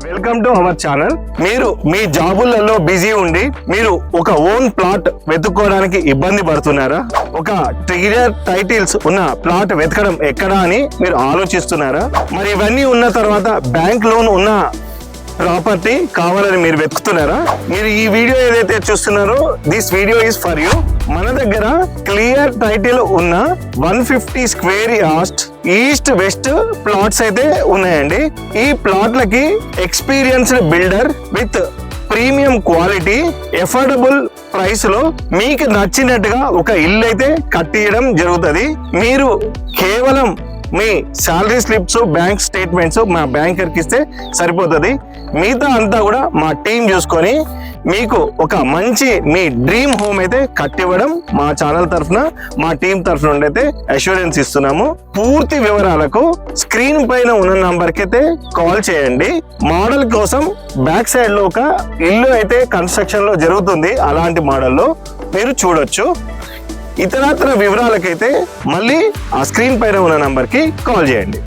Welcome to our channel. మీరు మీ జాబులలో busy ఉండి మీరు ఒక ఓన్ ప్లాట్ వెతుక్కోవడానికి ఇబ్బంది పడుతున్నారా? ఒక క్లియర్ టైటిల్స్ ఉన్న ప్లాట్ వెతకడం ఎక్కడా అని మీరు ఆలోచిస్తున్నారా? మరి ఇవన్నీ ఉన్న తర్వాత బ్యాంక్ లోన్ ఉన్న ప్రాపర్టీ కావాలని మీరు వెతుకుతున్నారా? మీరు ఈ వీడియో ఏదైతే చూస్తున్నారో this video is for you. మన దగ్గర క్లియర్ టైటిల్ ఉన్న 150 square yards east west plots అయితే ఉన్నాయండి. ఈ ప్లాట్లకి experienced builder with premium quality affordable price లో మీకు నచ్చినట్టుగా ఒక ఇల్లు అయితే కట్టియడం జరుగుతుంది. మీరు కేవలం మీ శాలరీ స్లిప్స్ బ్యాంక్ స్టేట్మెంట్స్ మా బ్యాంకర్కి ఇస్తే సరిపోతుంది. మిగతా అంతా కూడా మా టీం చూసుకొని మీకు ఒక మంచి మీ డ్రీమ్ హోమ్ అయితే కట్టివ్వడం మా ఛానల్ తరఫున మా టీం తరఫున నుండి అయితే అష్యూరెన్స్ ఇస్తున్నాము. పూర్తి వివరాలకు స్క్రీన్ పైన ఉన్న నంబర్కి అయితే కాల్ చేయండి. మోడల్ కోసం బ్యాక్ సైడ్ లో ఒక ఇల్లు అయితే కన్స్ట్రక్షన్ లో జరుగుతుంది. అలాంటి మోడల్లో మీరు చూడొచ్చు. ఇతరత్ర వివరాలకైతే మళ్ళీ ఆ స్క్రీన్ పైన ఉన్న నంబర్కి కాల్ చేయండి.